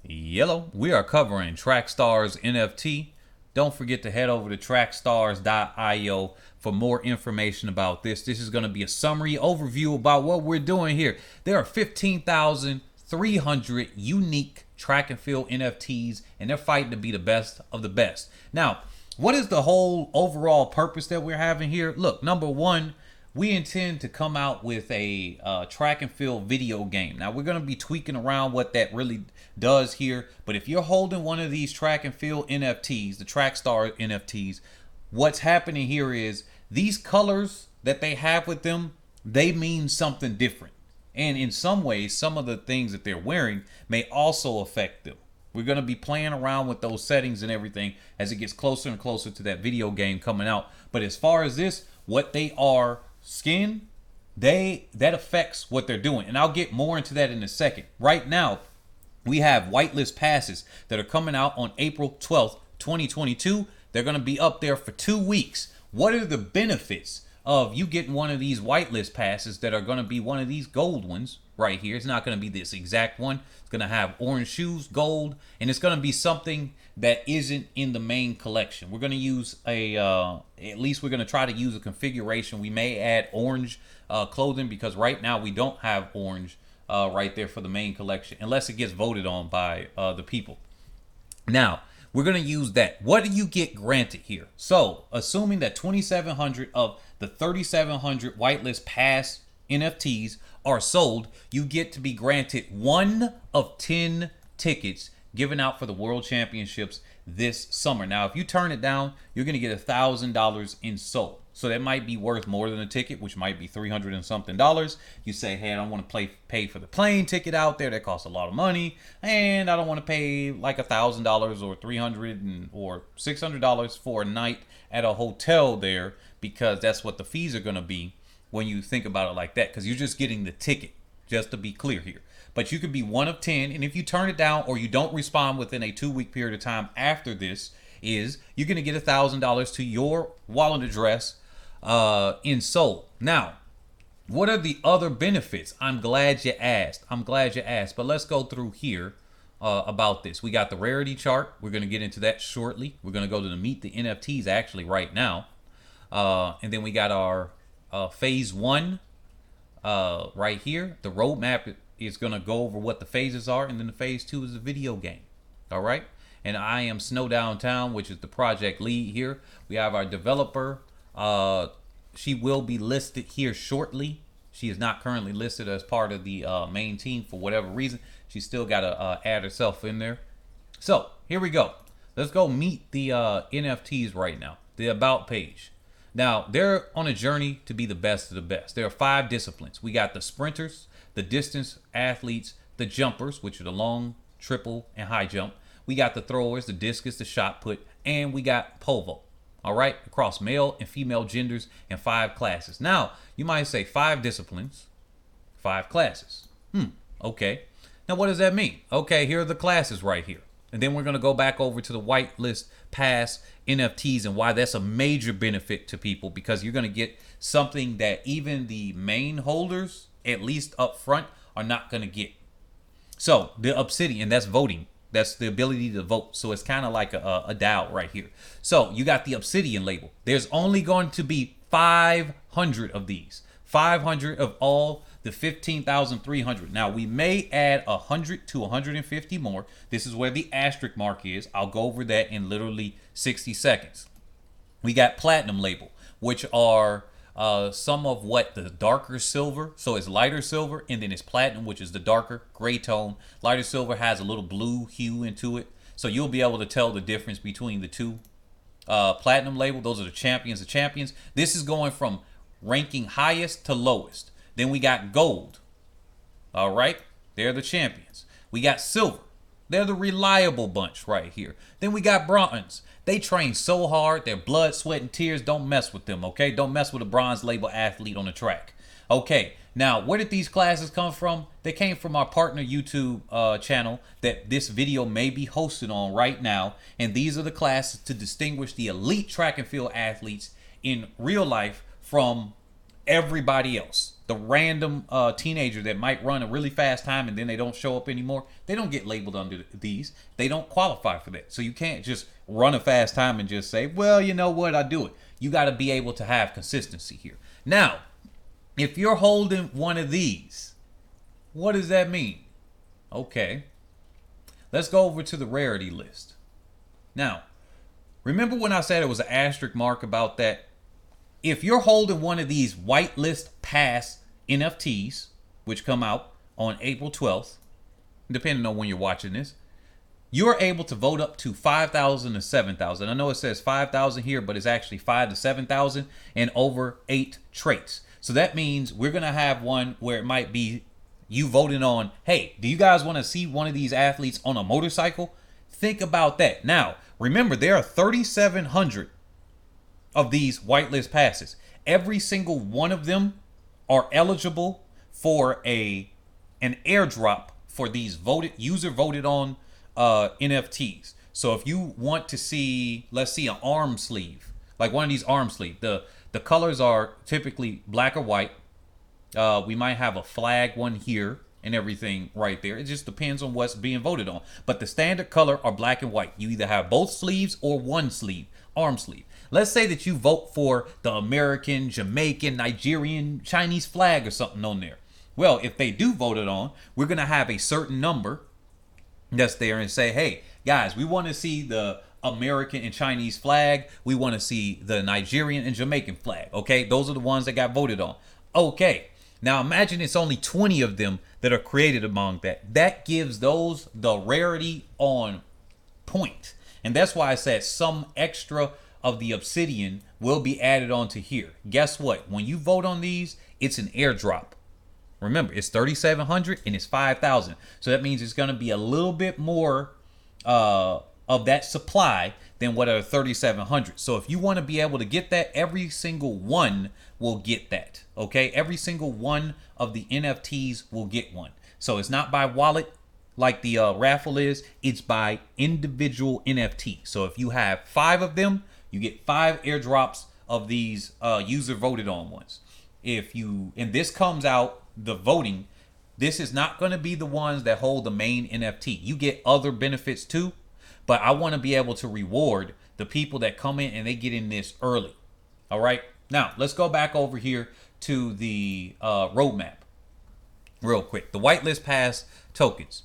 Yellow, we are covering Trackstars NFT. Don't forget to head over to trackstars.io for more information about this. This is going to be a summary overview about what we're doing here. There are 15,300 unique track and field NFTs, and they're fighting to be the best of the best. Now, what is the whole overall purpose that we're having here? Look, number one, we intend to come out with a track and field video game. Now, we're going to be tweaking around what that really does here. But if you're holding one of these track and field NFTs, the Trackstar NFTs, what's happening here is these colors that they have with them, they mean something different. And in some ways, some of the things that they're wearing may also affect them. We're going to be playing around with those settings and everything as it gets closer and closer to that video game coming out. But as far as this, what they are skin, that affects what they're doing, and I'll get more into that in a second. Right now, we have whitelist passes that are coming out on April 12th, 2022. They're going to be up there for 2 weeks. What are the benefits of you getting one of these whitelist passes that are going to be one of these gold ones right here? It's not going to be this exact one. It's going to have orange shoes, gold, and it's going to be something that isn't in the main collection. We're going to use at least we're going to try to use a configuration. We may add orange clothing because right now we don't have orange right there for the main collection unless it gets voted on by the people. Now, we're going to use that. What do you get granted here? So, assuming that 2,700 of the 3,700 whitelist pass NFTs are sold, you get to be granted 1 of 10 tickets given out for the World Championships this summer. Now, if you turn it down, you're going to get $1,000 in sold. So that might be worth more than a ticket, which might be $300 and something. You say, hey, I don't want to pay for the plane ticket out there. That costs a lot of money. And I don't want to pay like $1,000 or $300 or $600 for a night at a hotel there, because that's what the fees are going to be when you think about it like that, because you're just getting the ticket, just to be clear here. But you could be 1 of 10, and if you turn it down or you don't respond within a 2-week period of time after this, you're going to get $1,000 to your wallet address in sold. Now, what are the other benefits? I'm glad you asked. But let's go through here about this. We got the rarity chart. We're going to get into that shortly. We're going to go to the Meet the NFTs actually right now. And then we got our phase 1 right here. The roadmap is going to go over what the phases are, and then the phase 2 is the video game. All right. And I am Snow Downtown, which is the project lead here. We have our developer. She will be listed here shortly. She is not currently listed as part of the main team for whatever reason. She's still got to add herself in there. So here we go. Let's go meet the NFTs right now. The About page. Now, they're on a journey to be the best of the best. There are 5 disciplines. We got the sprinters, the distance athletes, the jumpers, which are the long, triple, and high jump. We got the throwers, the discus, the shot put, and we got pole vault. All right, across male and female genders and 5 classes. Now, you might say 5 disciplines, 5 classes. Okay. Now, what does that mean? Okay, here are the classes right here. And then we're going to go back over to the whitelist pass NFTs and why that's a major benefit to people, because you're going to get something that even the main holders, at least up front, are not going to get. So the Obsidian, that's voting. That's the ability to vote. So it's kind of like a DAO right here. So you got the Obsidian label. There's only going to be 500 of these. 500 of all the 15,300. Now, we may add 100 to 150 more. This is where the asterisk mark is. I'll go over that in literally 60 seconds. We got Platinum label, which are some of what the darker silver. So it's lighter silver, and then it's platinum, which is the darker gray tone. Lighter silver has a little blue hue into it. So you'll be able to tell the difference between the two. Platinum label, those are the champions of champions. This is going from ranking highest to lowest. Then we got gold. All right, they're the champions. We got silver. They're the reliable bunch right here. Then we got bronze. They train so hard, their blood, sweat, and tears. Don't mess with them, okay? Don't mess with a bronze label athlete on the track. Okay, now where did these classes come from? They came from our partner YouTube channel that this video may be hosted on right now. And these are the classes to distinguish the elite track and field athletes in real life from everybody else. The random teenager that might run a really fast time and then they don't show up anymore, they don't get labeled under these. They don't qualify for that. So you can't just run a fast time and just say, well, you know what, I do it. You got to be able to have consistency here. Now, if you're holding one of these, what does that mean? Okay, let's go over to the rarity list. Now, remember when I said it was an asterisk mark about that? If you're holding one of these whitelist pass NFTs, which come out on April 12th, depending on when you're watching this, you're able to vote up to 5,000 to 7,000. I know it says 5,000 here, but it's actually 5 to 7,000 and over 8 traits. So that means we're going to have one where it might be you voting on, hey, do you guys want to see one of these athletes on a motorcycle? Think about that. Now, remember, there are 3,700 of these whitelist passes. Every single one of them are eligible for an airdrop for these user voted on NFTs. So if you want to see, let's see, an arm sleeve, like one of these arm sleeve, the colors are typically black or white. We might have a flag one here and everything right there. It just depends on what's being voted on. But the standard color are black and white. You either have both sleeves or one sleeve, arm sleeve. Let's say that you vote for the American, Jamaican, Nigerian, Chinese flag or something on there. Well, if they do vote it on, we're going to have a certain number that's there and say, hey, guys, we want to see the American and Chinese flag. We want to see the Nigerian and Jamaican flag. Okay, those are the ones that got voted on. Okay, now imagine it's only 20 of them that are created among that. That gives those the rarity on point. And that's why I said some extra of the obsidian will be added onto here. Guess what? When you vote on these, it's an airdrop. Remember, it's 3,700 and it's 5,000. So that means it's going to be a little bit more of that supply than what are 3,700. So if you want to be able to get that, every single one will get that. Okay, every single one of the NFTs will get one. So it's not by wallet like the raffle is. It's by individual NFT. So if you have 5 of them, you get 5 airdrops of these user voted on ones. And this comes out, the voting, this is not going to be the ones that hold the main NFT. You get other benefits too, but I want to be able to reward the people that come in and they get in this early. All right. Now let's go back over here to the roadmap real quick. The whitelist pass tokens.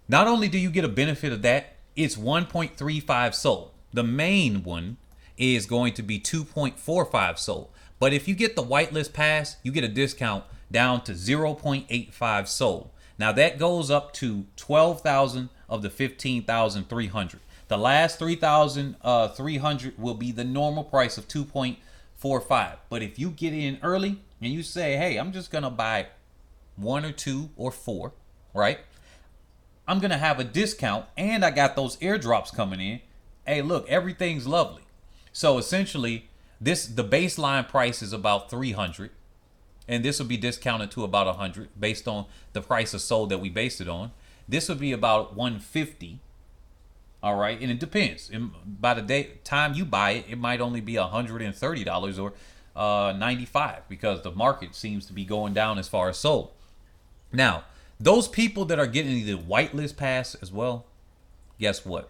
Not only do you get a benefit of that, it's 1.35 SOL. The main one is going to be 2.45 SOL. But if you get the whitelist pass, you get a discount down to 0.85 SOL. Now that goes up to 12,000 of the 15,300. The last 3,300 will be the normal price of 2.45. But if you get in early and you say, hey, I'm just going to buy 1 or 2 or 4, right? I'm going to have a discount and I got those airdrops coming in. Hey, look, everything's lovely. So essentially, the baseline price is about 300, and this will be discounted to about 100 based on the price of SOL that we based it on. This would be about 150. All right, and it depends. By the time you buy it, it might only be $130 or 95 because the market seems to be going down as far as SOL. Now, those people that are getting the whitelist pass as well, guess what?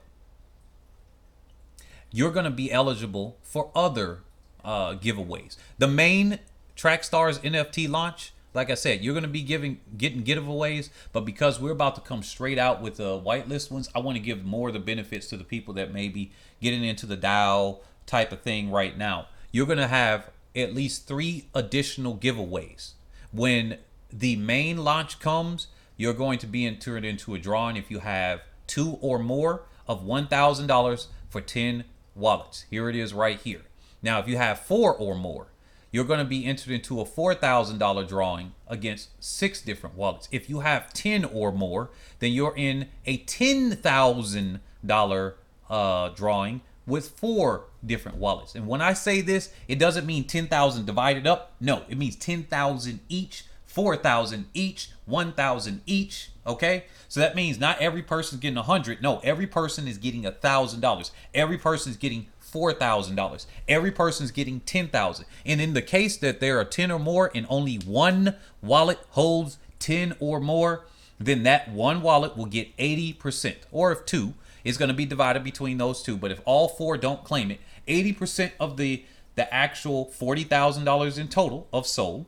You're going to be eligible for other giveaways. The main Trackstars NFT launch, like I said, you're going to be getting giveaways, but because we're about to come straight out with the whitelist ones, I want to give more of the benefits to the people that may be getting into the DAO type of thing right now. You're going to have at least 3 additional giveaways. When the main launch comes, you're going to be entered into a drawing if you have 2 or more of $1,000 for 10 wallets. Here it is right here. Now, if you have 4 or more, you're going to be entered into a $4,000 drawing against 6 different wallets. If you have 10 or more, then you're in a $10,000 drawing with 4 different wallets. And when I say this, it doesn't mean 10,000 divided up. No, it means 10,000 each, 4,000 each, 1,000 each. Okay, so that means not every person is getting 100. No, every person is getting $1,000. Every person is getting $4,000. Every person is getting 10,000. And in the case that there are 10 or more and only one wallet holds 10 or more, then that one wallet will get 80%. Or if two, it's going to be divided between those two. But if all four don't claim it, 80% of the actual $40,000 in total of SOL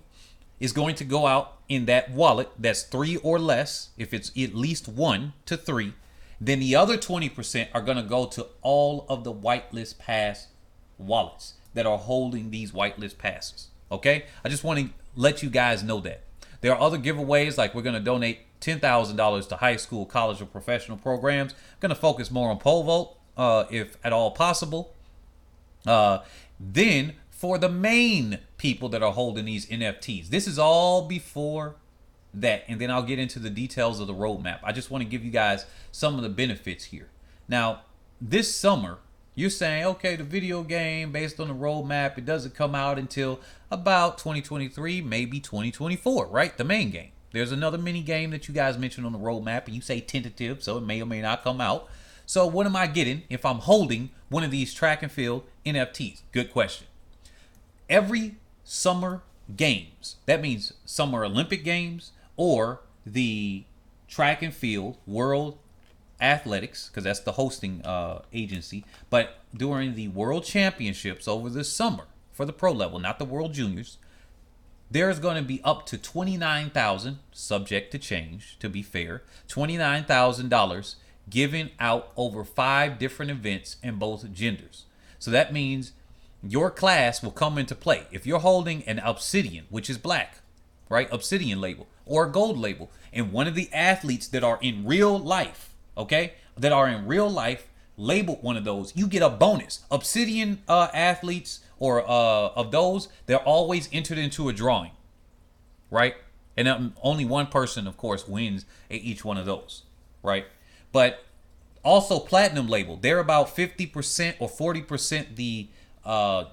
is going to go out in that wallet that's 3 or less. If it's at least 1 to 3, then the other 20% are going to go to all of the whitelist pass wallets that are holding these whitelist passes. Okay, I just want to let you guys know that there are other giveaways, like we're going to donate $10,000 to high school, college, or professional programs. I'm going to focus more on pole vault, if at all possible. Then for the main people that are holding these NFTs, this is all before that, and then I'll get into the details of the roadmap. I just want to give you guys some of the benefits here. Now, this summer, you're saying, okay, the video game based on the roadmap, it doesn't come out until about 2023, maybe 2024, right? The main game. There's another mini game that you guys mentioned on the roadmap, and you say tentative, so it may or may not come out. So what am I getting if I'm holding one of these track and field NFTs? Good question. Every summer games, that means Summer Olympic Games or the track and field World Athletics, because that's the hosting agency, but during the World Championships over the summer for the pro level, not the World Juniors, there's going to be up to $29,000, subject to change, to be fair, $29,000 given out over 5 different events in both genders. So that means your class will come into play. If you're holding an Obsidian, which is black, right? Obsidian label or a gold label, and one of the athletes that are in real life, okay, that are in real life labeled one of those, you get a bonus. Obsidian athletes or of those, they're always entered into a drawing, right? And only one person, of course, wins at each one of those, right? But also platinum label, they're about 50% or 40% the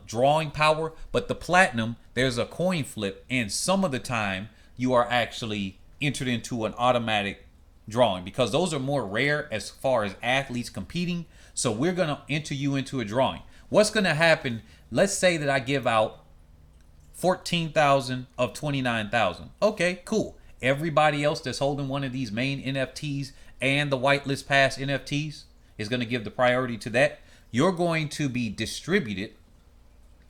drawing power, but the platinum, there's a coin flip, and some of the time you are actually entered into an automatic drawing because those are more rare as far as athletes competing. So we're going to enter you into a drawing. What's going to happen? Let's say that I give out 14,000 of 29,000. Okay, cool. Everybody else that's holding one of these main NFTs and the whitelist pass NFTs is going to give the priority to that. You're going to be distributed.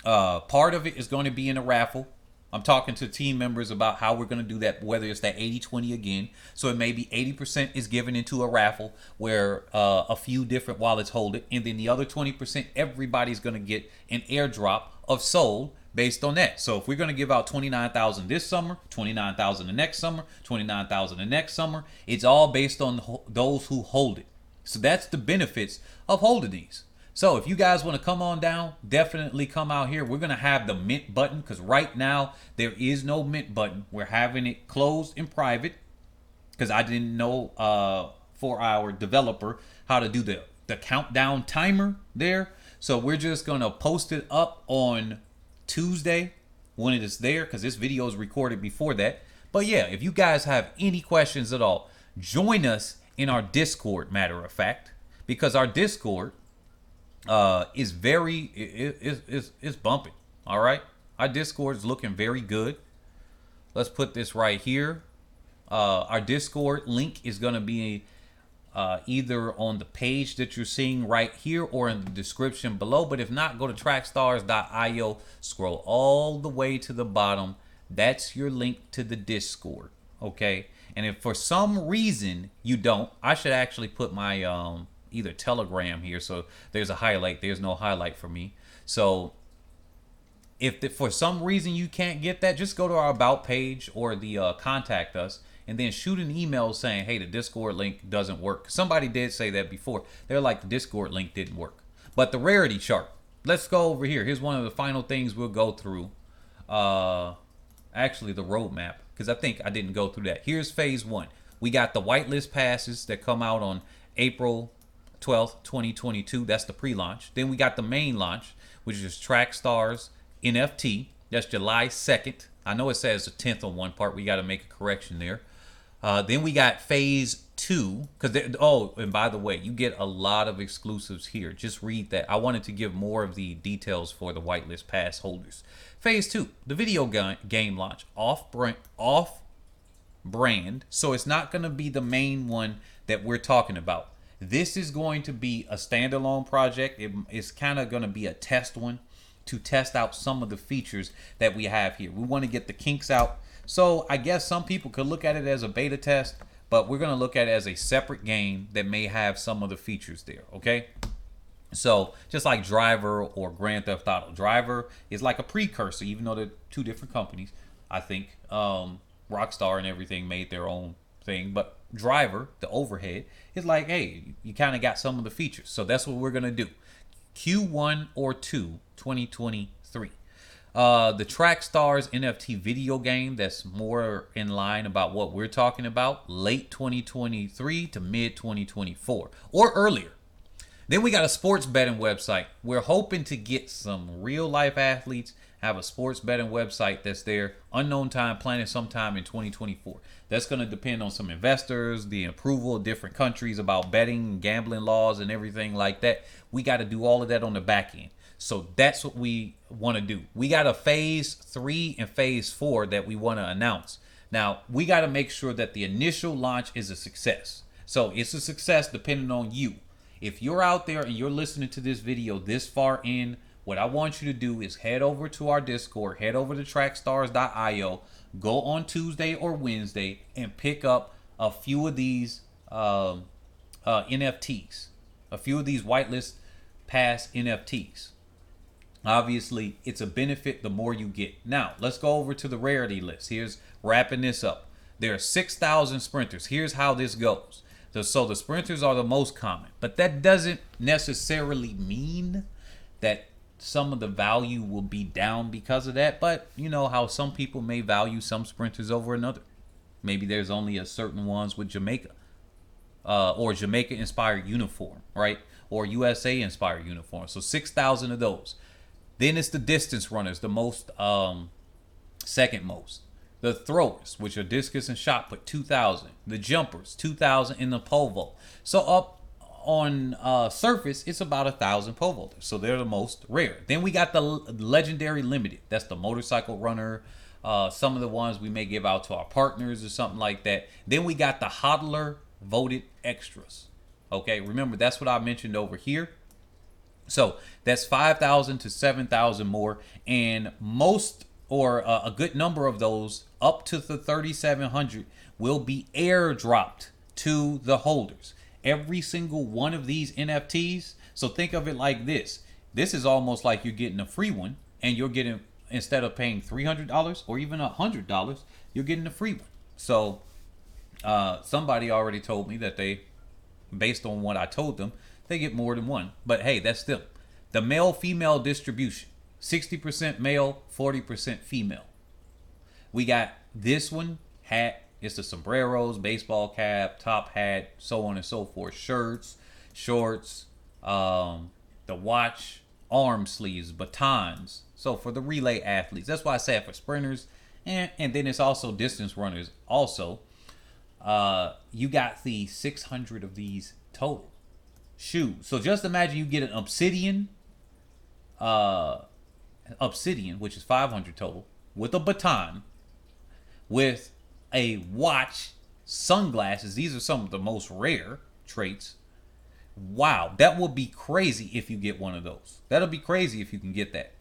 Part of it is going to be in a raffle. I'm talking to team members about how we're going to do that, whether it's that 80-20 again. So it may be 80% is given into a raffle where a few different wallets hold it. And then the other 20%, everybody's going to get an airdrop of SOL based on that. So if we're going to give out 29,000 this summer, 29,000 the next summer, 29,000 the next summer, it's all based on those who hold it. So that's the benefits of holding these. So if you guys want to come on down, definitely come out here. We're going to have the mint button because right now there is no mint button. We're having it closed in private because I didn't know for our developer how to do the countdown timer there. So we're just going to post it up on Tuesday when it is there because this video is recorded before that. But yeah, if you guys have any questions at all, join us in our Discord, matter of fact, because our Discord is very is bumping. All right, our Discord is looking very good. Let's put this right here. Our Discord link is going to be either on the page that you're seeing right here or in the description below. But if not, go to trackstars.io, scroll all the way to the bottom. That's your link to the Discord. Okay, and if for some reason you don't, I should actually put my either Telegram here, so there's a highlight. There's no highlight for me. So if for some reason you can't get that, just go to our about page or the contact us and then shoot an email saying, hey, the Discord link doesn't work. Somebody did say that before. They're like, the Discord link didn't work. But the rarity chart, let's go over here. Here's one of the final things we'll go through. Actually the roadmap, because I think I didn't go through that. Here's phase 1. We got the whitelist passes that come out on April 12th, 2022. That's the pre-launch. Then we got the main launch, which is Trackstars NFT. That's July 2nd. I know it says the 10th on one part. We got to make a correction there. Then we got phase two, because oh, and by the way, you get a lot of exclusives here. Just read that. I wanted to give more of the details for the whitelist pass holders. Phase two, the video game launch, off brand, so it's not going to be the main one that we're talking about. This is going to be a standalone project. It's kind of going to be a test one to test out some of the features that we have here. We want to get the kinks out. So I guess some people could look at it as a beta test, but we're going to look at it as a separate game that may have some of the features there, okay? So just like Driver or Grand Theft Auto. Driver is like a precursor, even though they're two different companies. I think Rockstar and everything made their own thing, but Driver, the overhead, is like, hey, you kind of got some of the features. So that's what we're going to do. Q1 or 2, 2023. The Track Stars NFT video game, that's more in line about what we're talking about, late 2023 to mid 2024 or earlier. Then we got a sports betting website. We're hoping to get some real life athletes, have a sports betting website that's there. Unknown time, planning sometime in 2024. That's going to depend on some investors, the approval of different countries about betting, gambling laws, and everything like that. We got to do all of that on the back end. So that's what we want to do. We got a phase 3 and phase 4 that we want to announce. Now, we got to make sure that the initial launch is a success. So it's a success depending on you. If you're out there and you're listening to this video this far in, what I want you to do is head over to our Discord, head over to trackstars.io, go on Tuesday or Wednesday and pick up a few of these NFTs, a few of these whitelist pass NFTs. Obviously, it's a benefit the more you get. Now, let's go over to the rarity list. Here's wrapping this up. There are 6,000 sprinters. Here's how this goes. So the sprinters are the most common, but that doesn't necessarily mean that some of the value will be down because of that. But you know how some people may value some sprinters over another. Maybe there's only a certain ones with Jamaica or Jamaica inspired uniform, right? Or USA inspired uniform. So 6,000 of those. Then it's the distance runners, the most second most. The throwers, which are discus and shot put, 2,000. The jumpers, 2,000 in the pole vault. So up on surface, it's about 1,000 pole vaulters. So they're the most rare. Then we got the legendary limited. That's the motorcycle runner. Some of the ones we may give out to our partners or something like that. Then we got the hodler voted extras. Okay, remember that's what I mentioned over here. So that's 5,000 to 7,000 more, and most or a good number of those, up to the 3,700, will be airdropped to the holders. Every single one of these NFTs. So think of it like this. This is almost like you're getting a free one, and you're getting, instead of paying $300 or even $100, you're getting a free one. So somebody already told me that they, based on what I told them, they get more than one. But hey, that's still the male-female distribution. 60% male, 40% female. We got this one, hat. It's the sombreros, baseball cap, top hat, so on and so forth. Shirts, shorts, the watch, arm sleeves, batons. So for the relay athletes, that's why I said for sprinters, and then it's also distance runners. Also, you got the 600 of these total shoes. So just imagine you get an obsidian, which is 500 total, with a baton, with a watch, sunglasses. These are some of the most rare traits. Wow, that would be crazy if you get one of those. That'll be crazy if you can get that.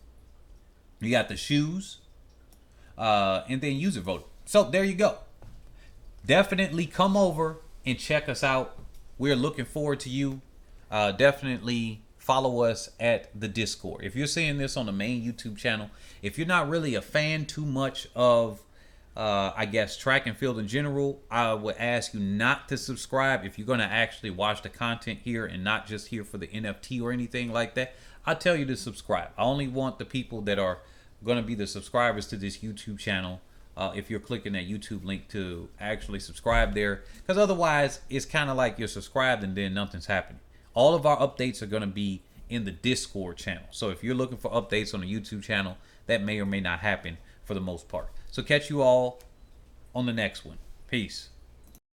You got the shoes, and then user vote. So there you go. Definitely come over and check us out. We're looking forward to you. Definitely follow us at the Discord. If you're seeing this on the main YouTube channel, if you're not really a fan too much of I guess track and field in general, I would ask you not to subscribe. If you're going to actually watch the content here and not just here for the NFT or anything like that, I tell you to subscribe. I only want the people that are going to be the subscribers to this YouTube channel, if you're clicking that YouTube link, to actually subscribe there, because otherwise it's kind of like you're subscribed and then nothing's happening. All of our updates are going to be in the Discord channel. So if you're looking for updates on the YouTube channel, that may or may not happen for the most part. So catch you all on the next one. Peace.